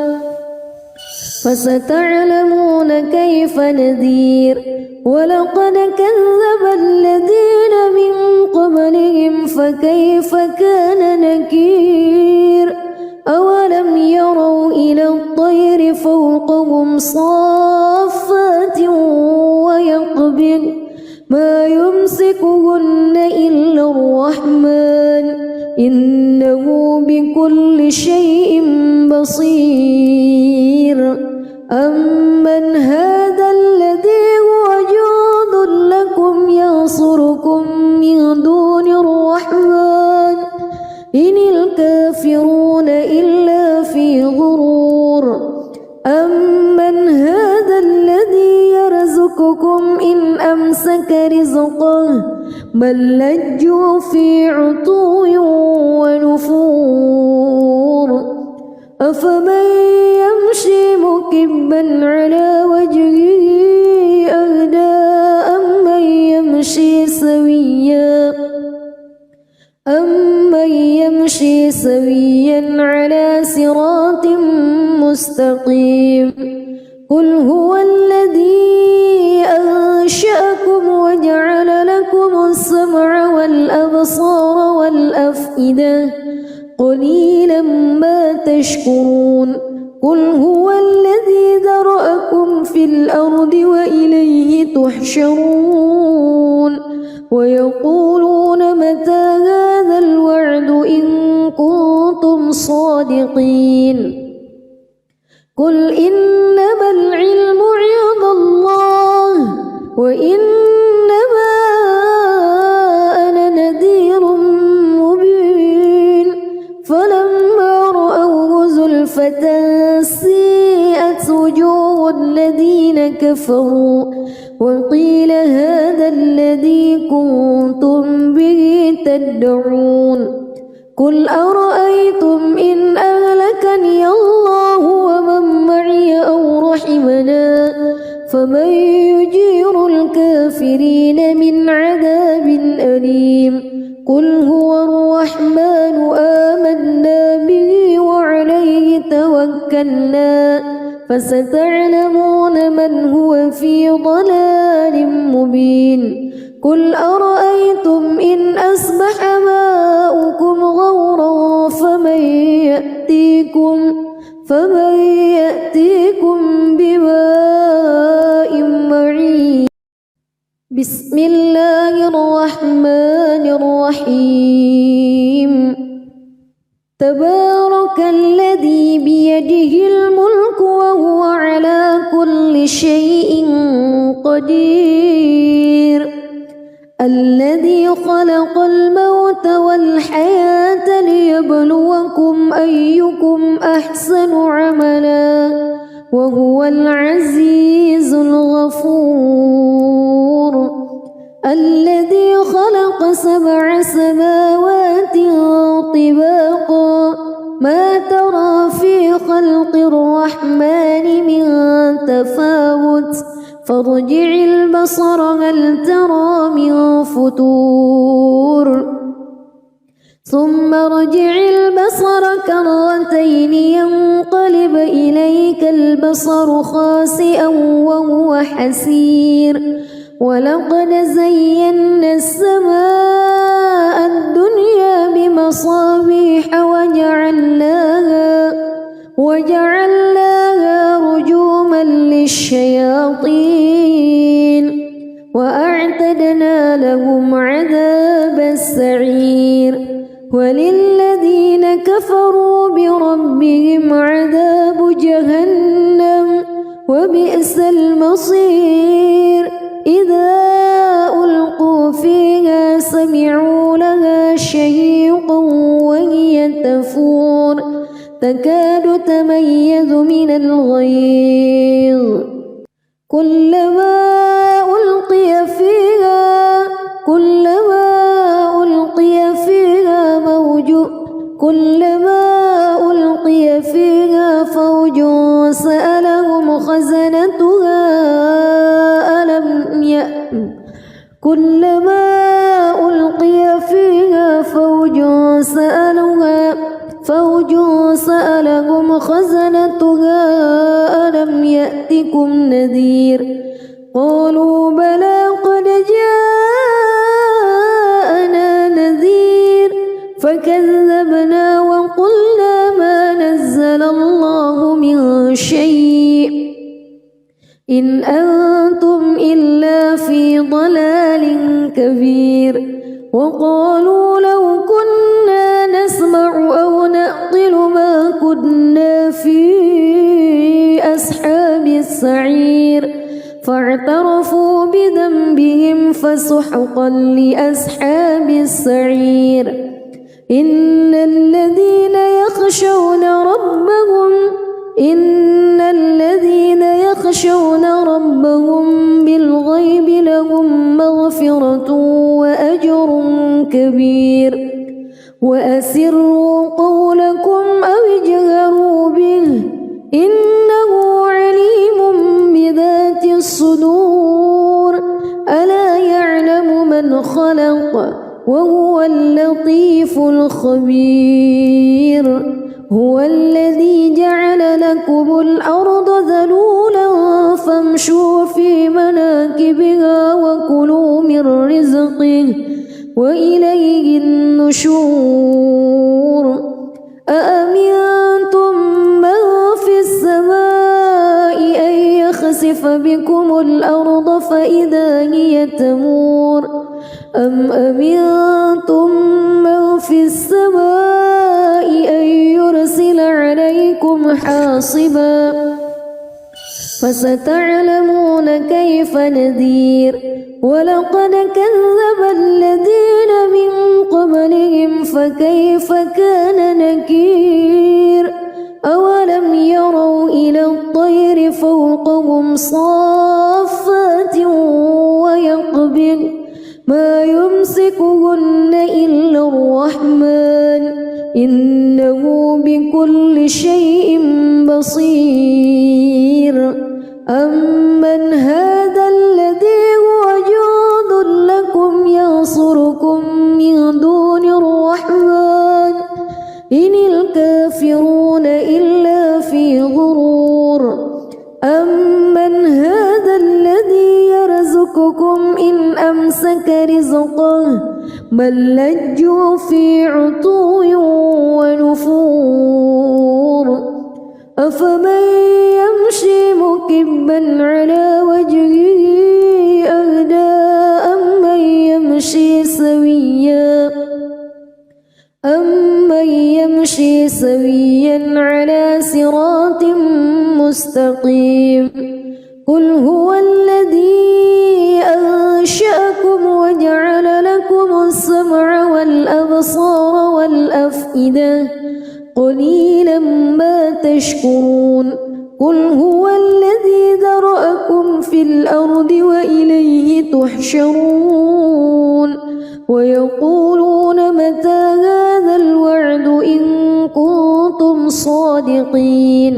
Speaker 1: فستعلمون كيف نذير ولقد كذب الذين من قبلهم فكيف كان نكير أولم يروا إلى الطير فوقهم صافات ويقبض ما يمسكهن إلا الرحمن إنه بكل شيء بصير أمن هذا الذي هو جند لكم ينصركم من دون الرحمن إن الكافرون إلا في غرور أمن هذا الذي يرزقكم إن أمسك رزقه بل لجوا في عتو ونفور أفمن يمشي مكبا على وجهه أهدى أمن يمشي سويا على صراط مستقيم قل هو الذي أنشأكم وجعل لكم السمع والأبصار والأفئدة قليلا ما تشكرون قل هو الذي ذرأكم في الأرض وإليه تحشرون ويقولون متى هذا الوعد إن كنتم صادقين قل إنما العلم عند الله وإنما أنا نذير مبين فلما رأوه زلفة سيئت وجوه الذين كفروا وقيل هذا الذي كنتم به تدعون قل أرأيتم إن أهلكني الله ومن معي أو رحمنا فمن يجير الكافرين من عذاب أليم قل هو الرحمن آمنا به وعليه توكلنا فستعلمون من هو في ضلال مبين قل أرأيتم إن أصبح ماؤكم غورا فمن يأتيكم بماء معين بسم الله الرحمن الرحيم تبارك الذي بيده الملك وهو على كل شيء قدير الذي خلق الموت والحياة ليبلوكم أيكم أحسن عملا وهو العزيز الغفور الذي خلق 7 سماوات طباقا ما ترى في خلق الرحمن من تفاوت فارجع البصر هل ترى من فتور ثم ارجع البصر كرتين ينقلب إليك البصر خاسئا وهو حسير ولقد زينا السماء الدنيا بمصابيح وجعلناها رجوما للشياطين وأعتدنا لهم عذاب السعير وللذين كفروا بربهم عذاب جهنم وبئس المصير إذا ألقوا فيها سمعوا لها شهيقا وهي تفور تكاد تميز من الغيظ كلما ألقي فيها فوج سألهم خزنتها ألم يأتكم نذير قالوا بلى قد جاءنا نذير فكذبنا وقلنا ما نزل الله من شيء إن أنتم إلا في ضلال كبير وقالوا لو كنا نسمع أو نعقل ما كنا في أصحاب السعير فاعترفوا بذنبهم فسحقا لأصحاب السعير إن الذين يخشون ربهم بالغيب لهم مغفرة وأجر كبير وأسروا قولكم أو اجهروا به إنه عليم بذات الصدور ألا يعلم من خلق وهو اللطيف الخبير هو الذي جعل لكم الأرض ذلولا فامشوا في مناكبها وكلوا من رزقه وإليه النشور أأمنتم من في السماء أن يخسف بكم الأرض فإذا هي تمور أم أمنتم من في السماء أن يرسل عليكم حاصبا فستعلمون كيف نذير ولقد كذب الذين من قبلهم فكيف كان نكير أولم يروا إلى الطير فوقهم صافات ويقبض ما يمسكهن إلا الرحمن إنه بكل شيء بصير أمن هذا الذي هو جند لكم ينصركم من دون الرحمن إن الكافرون إلا في غرور بل لجوا في عتو ونفور أفمن يمشي مكبا على وجهه أهدى أمن يمشي سويا على صراط مستقيم قل هو الذي أنشأكم وجعل لكم السمع والأبصار والأفئدة قليلا ما تشكرون قل هو الذي ذرأكم في الأرض وإليه تحشرون ويقولون متى هذا الوعد إن كنتم صادقين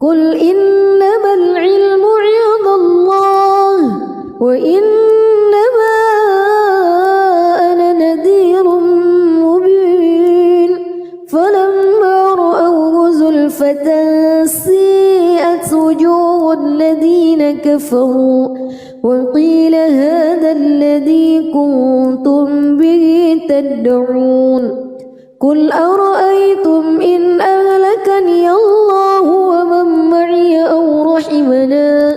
Speaker 1: قل إنما العلم عند الله وإنما أنا نذير مبين فلما رأوه زلفة سيئت وجوه الذين كفروا وقيل هذا الذي كنتم به تدعون قل أرأيتم إن أهلكني الله ومن معي أو رحمنا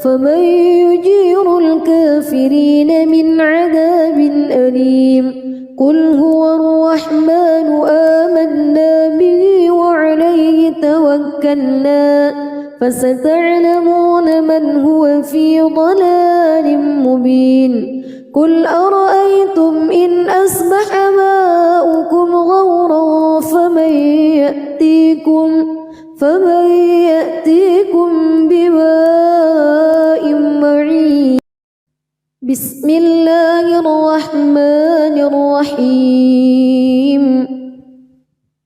Speaker 1: فمن يجير الكافرين من عذاب أليم قل هو الرحمن آمنا به وعليه توكلنا فستعلمون من هو في ضلال مبين قل أرأيتم إن أصبح ماؤكم غورا فمن يأتيكم بماء معين بسم الله الرحمن الرحيم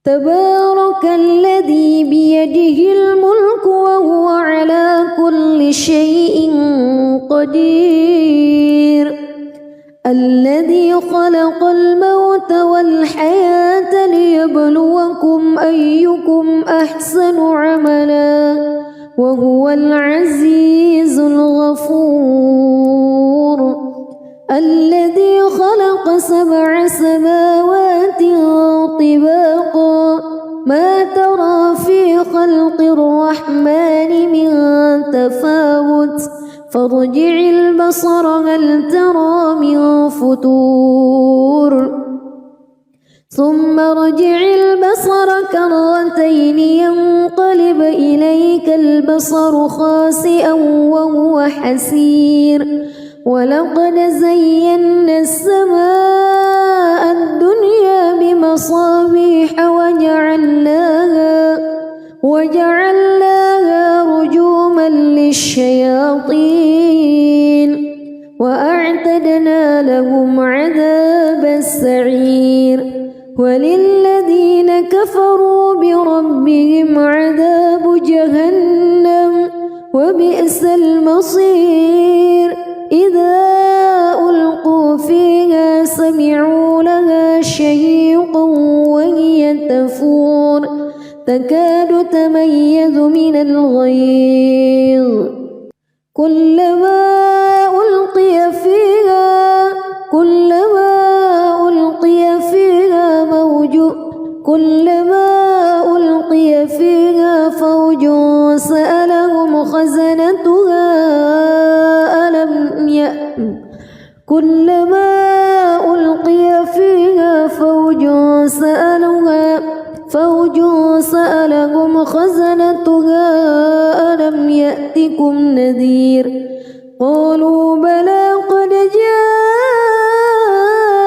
Speaker 1: تبارك الذي بيده الملك وهو على كل شيء قدير الذي خلق الموت والحياة ليبلوكم أيكم أحسن عملا وهو العزيز الغفور الذي خلق 7 سماوات طباقا ما ترى في خلق الرحمن من تفاوت فارجع البصر هل ترى من فطور ثم ارجع البصر كرتين ينقلب إليك البصر خاسئا وهو حسير ولقد زينا السماء الدنيا بمصابيح وجعلناها رجوما للشياطين وأعتدنا لهم عذاب السعير وللذين كفروا بربهم عذاب جهنم وبئس المصير إذا ألقوا فيها سمعوا لها شهيقا وهي تفور تكاد تميز من الغيظ كلما ألقي فيها فوج سألهم خزنتها كلما ألقي فيها فوج سألهم خزنتها ألم يأتكم نذير قالوا بلى قد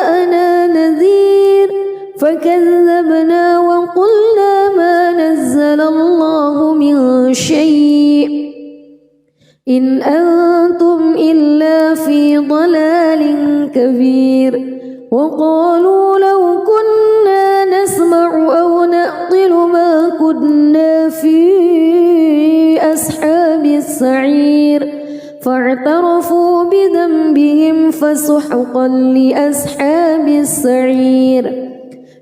Speaker 1: جاءنا نذير فكذبنا وقلنا ما نزل الله من شيء إن أنتم إلا في ضلال كبير وقالوا لو كنا نسمع أو نعقل ما كنا في أصحاب السعير فاعترفوا بذنبهم فسحقا لأصحاب السعير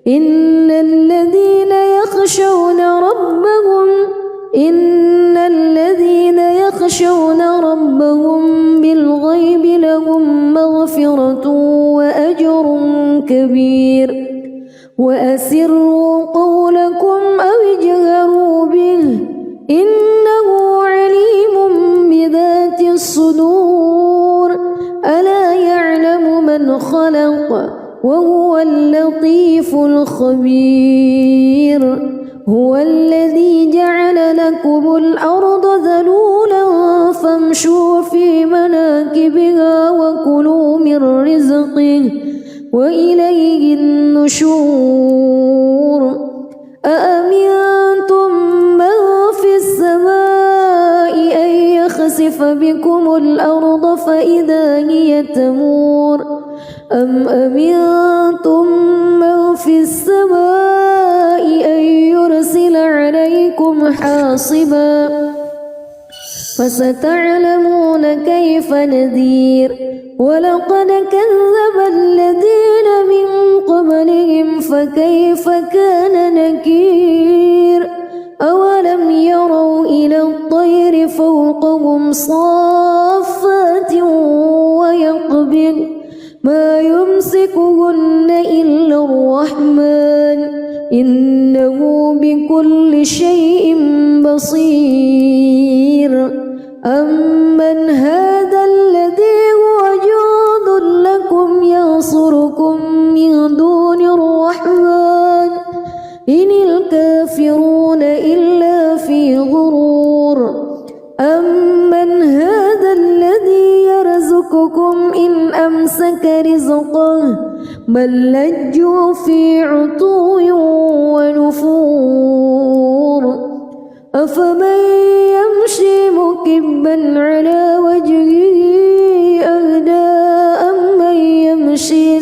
Speaker 1: إن الذين يخشون ربهم بالغيب لهم مغفرة وأجر كبير وأسروا قولكم أو اجهروا به إنه عليم بذات الصدور ألا يعلم من خلق وهو اللطيف الخبير هو الذي جعل لكم الأرض ذلولا فامشوا في مناكبها وكلوا من رزقه وإليه النشور أأمنتم من في السماء أن يخسف بكم الأرض فإذا هي تمور أم أمنتم من في السماء أن يرسل عليكم حاصبا فستعلمون كيف نذير ولقد كذب الذين من قبلهم فكيف كان نكير أولم يروا إلى الطير فوقهم صافات ويقبض ما يمسكهن إلا الرحمن إنه بكل شيء بصير أمن هذا الذي هو جند لكم ينصركم من دون الرحمن إن الكافرون إلا في غرور أمن هذا الذي يرزقكم إن أمسك رزقه بل لجوا في عتو ونفور أفمن يمشي مكبا على وجهه أهدى أمن يمشي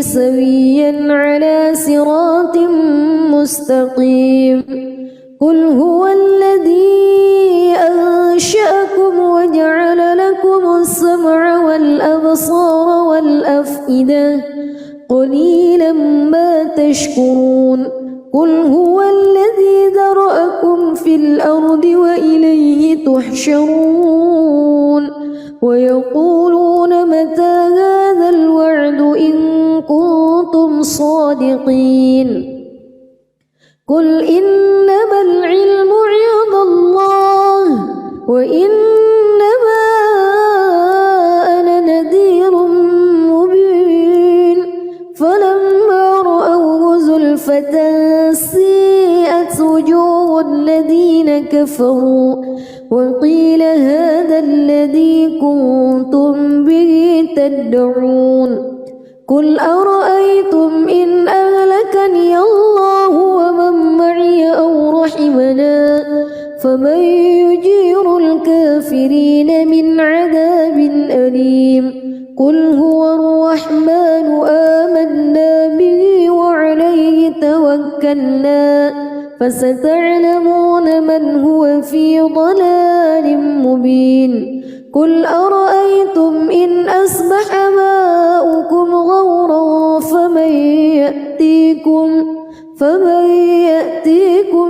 Speaker 1: سويا على صراط مستقيم قل هو الذي أنشأكم وجعل لكم السمع والأبصار والأفئدة قليلا ما تشكرون قل هو الذي ذرأكم في الأرض وإليه تحشرون ويقولون متى هذا الوعد إن كنتم صادقين قل إنما العلم عند الله وإنما أنا نذير مبين فلما رأوه زلفة سيئت وجوه الذين كفروا وقيل هذا الذي كنتم به تدعون قل أرأيتم إن أهلكني الله ومن معي أو رحمنا فمن يجير الكافرين من عذاب أليم قل هو الرحمن آمنا به وعليه توكلنا فستعلمون من هو في ضلال مبين قل أرأيتم إن أصبح ماؤكم غورا فمن يأتيكم